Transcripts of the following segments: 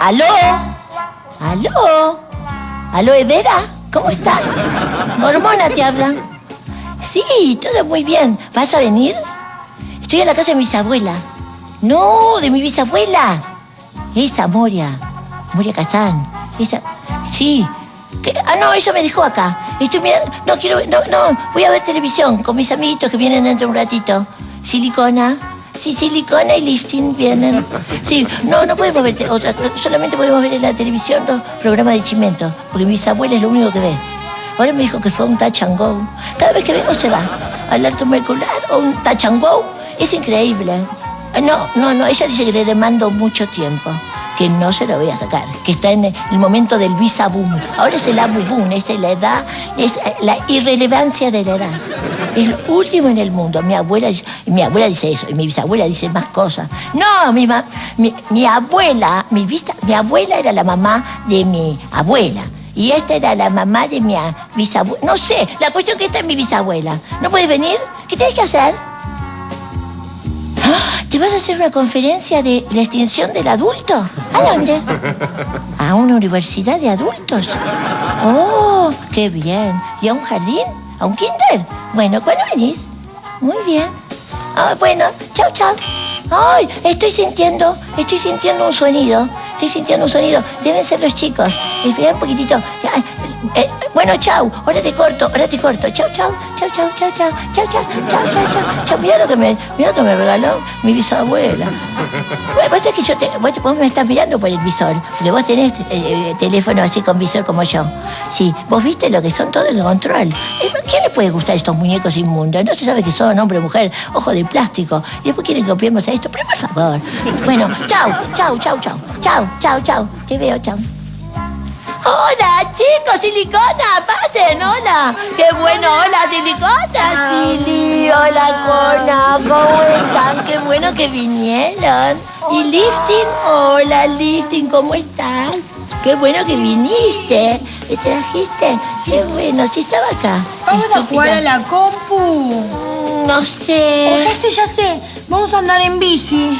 ¿Aló? ¿Aló? ¿Aló, Evera? ¿Cómo estás? Hormona te habla. Sí, todo muy bien. ¿Vas a venir? Estoy en la casa de mi bisabuela. No, de mi bisabuela. Esa, Moria Kazán. Esa... Sí. No, ella me dejó acá. Estoy mirando... No, voy a ver televisión con mis amiguitos que vienen dentro de un ratito. Silicona. Sí, Silicona y Lifting vienen. Sí, no podemos ver otra... Solamente podemos ver en la televisión los programas de Chimento, porque mi bisabuela es lo único que ve. Ahora me dijo que fue un touch and go. Cada vez que vengo se va a hablar tubercular o un touch and go. Es increíble. No, ella dice que le demando mucho tiempo, que no se lo voy a sacar, que está en el momento del visa boom. Ahora es el abu boom, es la edad, es la irrelevancia de la edad. Es el último en el mundo. Mi abuela dice eso, y mi bisabuela dice más cosas. No, mi abuela era la mamá de mi abuela. Y esta era la mamá de mi bisabuela. No sé, la cuestión que esta es mi bisabuela. ¿No puedes venir? ¿Qué tienes que hacer? ¿Te vas a hacer una conferencia de la extinción del adulto? ¿A dónde? ¿A una universidad de adultos? ¡Oh, qué bien! ¿Y a un jardín? ¿A un kinder? Bueno, ¿cuándo venís? Muy bien. Bueno, chau. Ay, estoy sintiendo un sonido. Deben ser los chicos. Espera un poquitito. Bueno, chau. Ahora te corto. Chau. Mirá lo que me regaló mi bisabuela. Bueno, pasa que vos me estás mirando por el visor, porque vos tenés teléfono así con visor como yo. Sí, vos viste lo que son todo el control. ¿Quién le puede gustar estos muñecos inmundos? No se sabe que son hombre o mujer, ojo de plástico. Y después quieren que copiemos a esto, pero por favor. Bueno, chau. Te veo, chau. Hola, chicos, Silicona, pasen, hola. Qué bueno, hola, Silicona, Sili, hola, Cona, ¿cómo están? Qué bueno que vinieron. Y Lifting, hola, Lifting, ¿cómo estás? Qué bueno que viniste. ¿Me trajiste? Qué bueno, sí estaba acá. ¿Vamos a jugar a la compu? No sé. Ya sé. Vamos a andar en bici.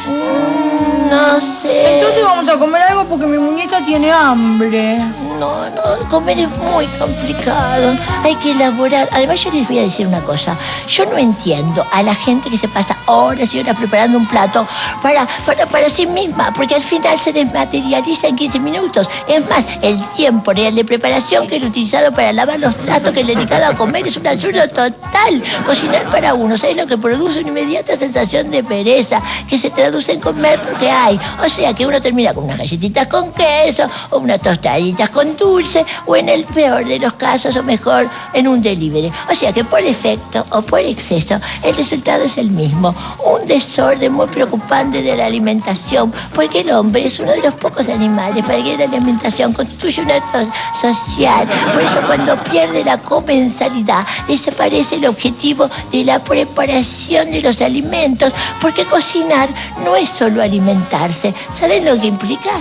No sé. Entonces vamos a comer algo porque mi muñeca tiene hambre. No, comer es muy complicado. Hay que elaborar. Además, yo les voy a decir una cosa. Yo no entiendo a la gente que se pasa horas y horas preparando un plato para sí misma, porque al final se desmaterializa en 15 minutos. Es más, el tiempo real de preparación que el utilizado para lavar los platos que el dedicado a comer es un absurdo total. Cocinar para uno, ¿sabes lo que produce? Una inmediata sensación de pereza que se traduce en comer lo que hay. O sea que uno termina con unas galletitas con queso o unas tostaditas con dulce, o en el peor de los casos, o mejor, en un delivery. O sea que por defecto o por exceso, el resultado es el mismo. Un desorden muy preocupante de la alimentación, porque el hombre es uno de los pocos animales para que la alimentación constituye un acto social. Por eso cuando pierde la comensalidad, desaparece el objetivo de la preparación de los alimentos, porque cocinar no es solo alimentarse. ¿Saben lo que implica?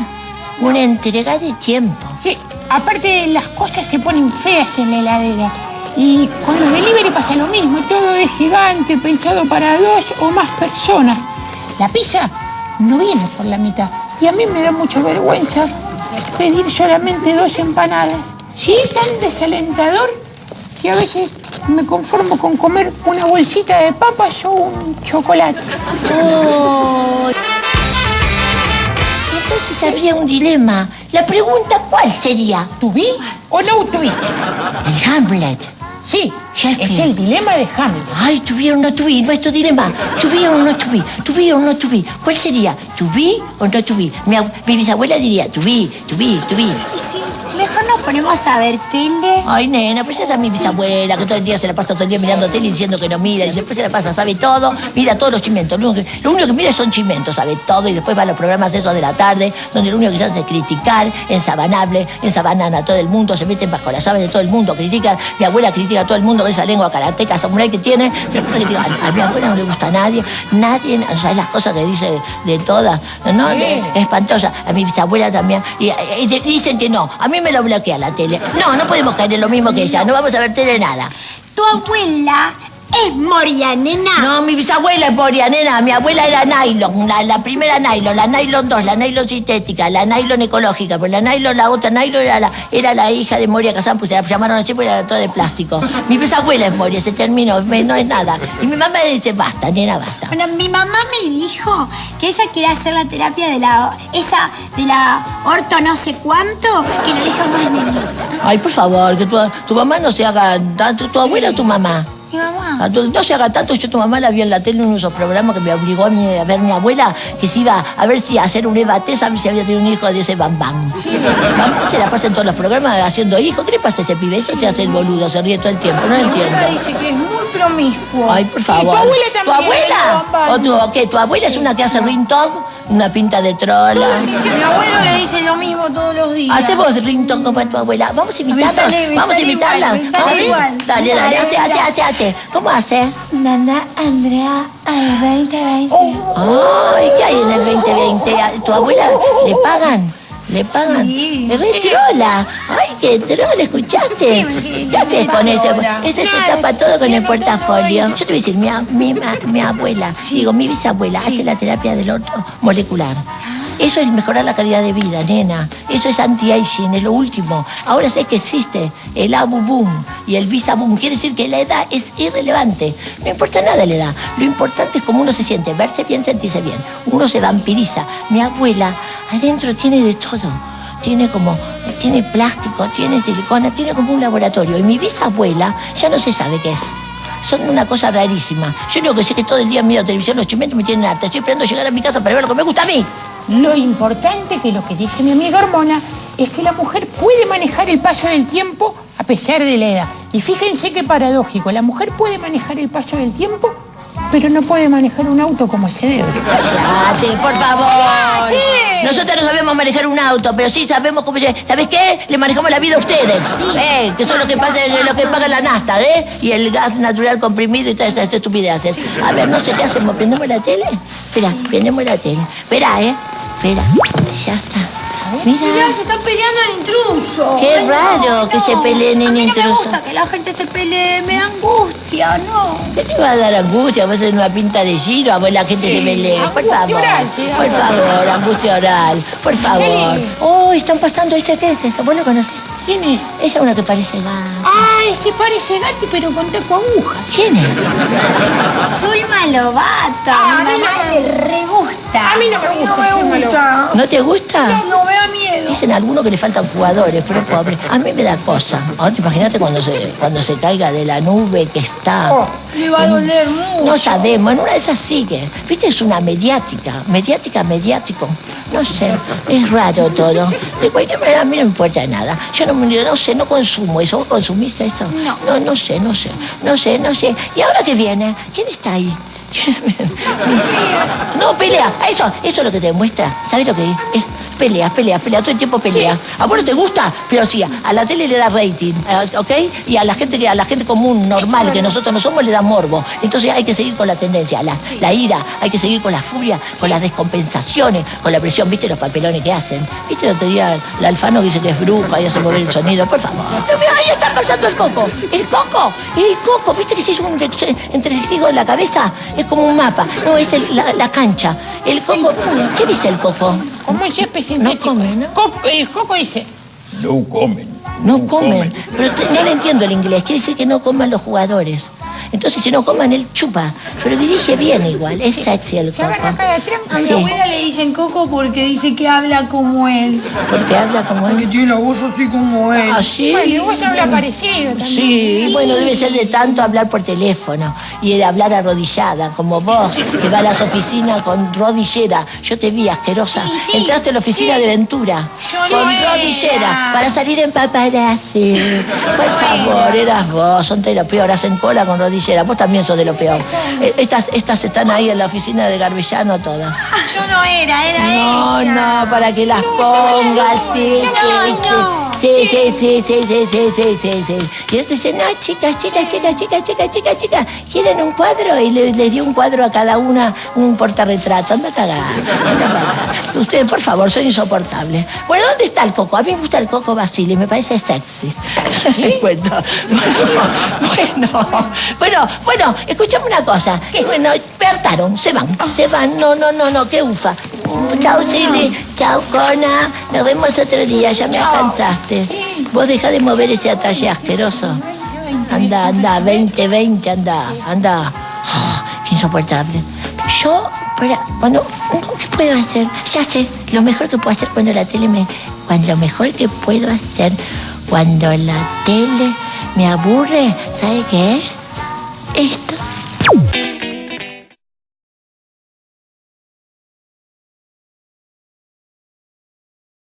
Una entrega de tiempo. Sí, aparte las cosas se ponen feas en la heladera. Y con los delivery pasa lo mismo. Todo es gigante, pensado para 2 o más personas. La pizza no viene por la mitad. Y a mí me da mucha vergüenza pedir solamente 2 empanadas. Sí, es tan desalentador que a veces me conformo con comer una bolsita de papas o un chocolate. Oh. Entonces habría un dilema. La pregunta, ¿cuál sería? ¿To be o no to be? El Hamlet. Sí, Shakespeare. es el dilema de Hamlet. Ay, to be or not to be, nuestro dilema. To be or not to be, to be or not to be. ¿Cuál sería? To be or not to be. Mi bisabuela diría to be. ¿Y si mejor nos ponemos a ver tele? Ay, nena, pero esa es mi bisabuela, que todo el día se la pasa todo el día mirando tele y diciendo que no mira. Y después se la pasa, sabe todo, mira todos los chimentos. Lo único que mira son chimentos, sabe todo. Y después va a los programas esos de la tarde, donde lo único que se hace es criticar, ensabanan a todo el mundo, se meten bajo las sábanas de todo el mundo, critican. Mi abuela critica a todo el mundo con esa lengua karateca, samurái que tiene. Se la pasa que a mi abuela no le gusta a nadie, o sea, las cosas que dice de todas, no, espantosa. A mi bisabuela también. Y dicen que no, a mí me lo bloquea la tele. No podemos caer en lo mismo que ella, no vamos a ver tele nada. Tu abuela es Moria, nena. No, mi bisabuela es Moria, nena. Mi abuela era nylon, la primera nylon, la nylon 2, la nylon sintética, la nylon ecológica. Pero la nylon, la otra nylon era la hija de Moria Kazan, pues se la llamaron así porque era toda de plástico. Mi bisabuela es Moria, se terminó, no es nada. Y mi mamá dice, basta, nena, basta. Bueno, mi mamá me dijo que ella quiere hacer la terapia de la orto no sé cuánto, que la deja más nenita. Ay, por favor, que tu mamá no se haga tanto, tu abuela o tu mamá. Mi mamá. No se haga tanto, yo tu mamá la vi en la tele en uno de esos programas que me obligó a ver mi abuela, que se iba a ver si a hacer un EVA-test, a ver si había tenido un hijo de ese Bam Bam. Bam Bam se la pasa en todos los programas haciendo hijos. ¿Qué le pasa a ese pibe? Eso se hace el boludo, se ríe todo el tiempo, no lo entiendo. Mi abuela dice que es muy promiscuo. Ay, por favor. ¿Y tu abuela también? ¿Tu abuela? ¿O qué? ¿Tu abuela es una que hace ringtone? Una pinta de trola. Mi abuelo le dice lo mismo todos los días. Hacemos ringtone como a tu abuela. Vamos a imitarla. Vamos a imitarla. Me sale igual. Dale, hace. ¿Cómo hace? Nana Andrea al 2020. Ay, ¿qué hay en el 2020? ¿Tu abuela le pagan? ¿Le pagan? Sí. Es re trola. Ay, qué trola, ¿escuchaste? ¿Qué haces con eso? Ese se tapa todo con el portafolio. Yo te voy a decir, mi abuela, mi bisabuela, hace la terapia del orto molecular. Eso es mejorar la calidad de vida, nena. Eso es anti-aging, es lo último. Ahora sé que existe el Abu Boom y el Visa Boom. Quiere decir que la edad es irrelevante. No importa nada la edad. Lo importante es cómo uno se siente. Verse bien, sentirse bien. Uno se vampiriza. Mi abuela adentro tiene de todo. Tiene plástico, tiene silicona, tiene como un laboratorio. Y mi bisabuela ya no se sabe qué es. Son una cosa rarísima. Yo lo que sé es que todo el día miro televisión, los chimentos me tienen harta. Estoy esperando llegar a mi casa para ver lo que me gusta a mí. Lo importante que lo que dice mi amiga Hormona es que la mujer puede manejar el paso del tiempo a pesar de la edad. Y fíjense qué paradójico, la mujer puede manejar el paso del tiempo, pero no puede manejar un auto como se debe. Cállate, por favor. Sí. Nosotros no sabemos manejar un auto, pero sí sabemos cómo se... ¿Sabes qué? Le manejamos la vida a ustedes. Que son los que pagan la nafta, y el gas natural comprimido y todas esas estupideces. A ver, no sé qué hacemos. ¿Prendemos la tele? Espera, prendemos la tele. Espera, Espera. Ya está. Mirá, Mira. se están peleando el intruso. Qué raro que se peleen en A mí no me intruso. gusta que la gente se pelee, me da angustia, ¿no? ¿Qué te va a dar angustia? Vos haces una pinta de giro, a vos la gente se pelee. Por angustia favor, oral, te da. por favor, angustia oral. Por favor. Oh, están pasando ese, ¿qué es eso? ¿Vos lo conocés? ¿Quién es? Esa es una que parece gato. Ah, ese parece gato, pero con taco aguja. ¿Quién es? Zulma Lobato, Ah, mi mamá le re gusta. A mí no me gusta. No me Zulma gusta. ¿No te gusta? No, me da miedo. Dicen algunos que le faltan jugadores, pero pobre. A mí me da cosa. Ahora imagínate cuando se caiga de la nube que está. Le va a doler mucho. No sabemos, en una de esas sigue. ¿Viste? Es una mediático. No sé, es raro todo. De cualquier manera, a mí no me importa nada. Yo no sé, no consumo eso. ¿Vos consumís eso? No. No sé. ¿Y ahora qué viene? ¿Quién está ahí? No, pelea. Eso es lo que te demuestra. ¿Sabes lo que es? Pelea. Todo el tiempo pelea. ¿A vos no te gusta? Pero sí, a la tele le da rating, ¿ok? Y a la gente común, normal, que nosotros no somos, le da morbo. Entonces hay que seguir con la tendencia, la ira, hay que seguir con la furia, con las descompensaciones, con la presión. ¿Viste los papelones que hacen? ¿Viste el otro día el Alfano que dice que es bruja y hace mover el sonido? Por favor. Ahí está pasando el coco. El coco. ¿Viste que se hizo un entretejido en la cabeza? Es como un mapa. No, es la cancha. El coco. ¿Qué dice el coco? ¿Cómo es especie? No come, ¿no? El coco dice. No comen. No comen. Pero no le entiendo el inglés. Quiere decir que no coman los jugadores. Entonces, si no coman, él chupa. Pero dirige bien igual. Es sexy el Se van coco. acá de atrás. A mi Sí. abuela le dicen Coco porque dice que habla como él. Porque habla como Que él. tiene la voz así como él. ¿Ah, sí? Bueno, y vos hablas parecido también. Sí, bueno, debe ser de tanto hablar por teléfono y de hablar arrodillada, como vos, que va a las oficinas con rodillera. Yo te vi, asquerosa. Sí, Entraste a la oficina de Ventura Yo con no era. rodillera para salir en paparazzi. Por favor, eras vos, son de lo peor, hacen cola con rodillera. Vos también sos de lo peor. Estas están ahí en la oficina de Garbellano todas. Yo no era No, ella. para que las pongas, sí. Sí. Y el otro dice, no, chicas, ¿quieren un cuadro? Y les dio un cuadro a cada una, un portarretrato. Anda a cagar. Ustedes, por favor, son insoportables. Bueno, ¿dónde está el Coco? A mí me gusta el Coco Basile, me parece sexy. Les cuento. Bueno, escuchame una cosa. Bueno, me hartaron, se van. No, qué ufa. Chau, Silly, chau, Cona. Nos vemos otro día, ya me cansaste. Vos dejá de mover ese atalle asqueroso. Anda, 20, anda. Oh, qué insoportable. Yo, ¿qué puedo hacer? Ya sé, lo mejor que puedo hacer cuando la tele me aburre, ¿sabe qué es? Esto.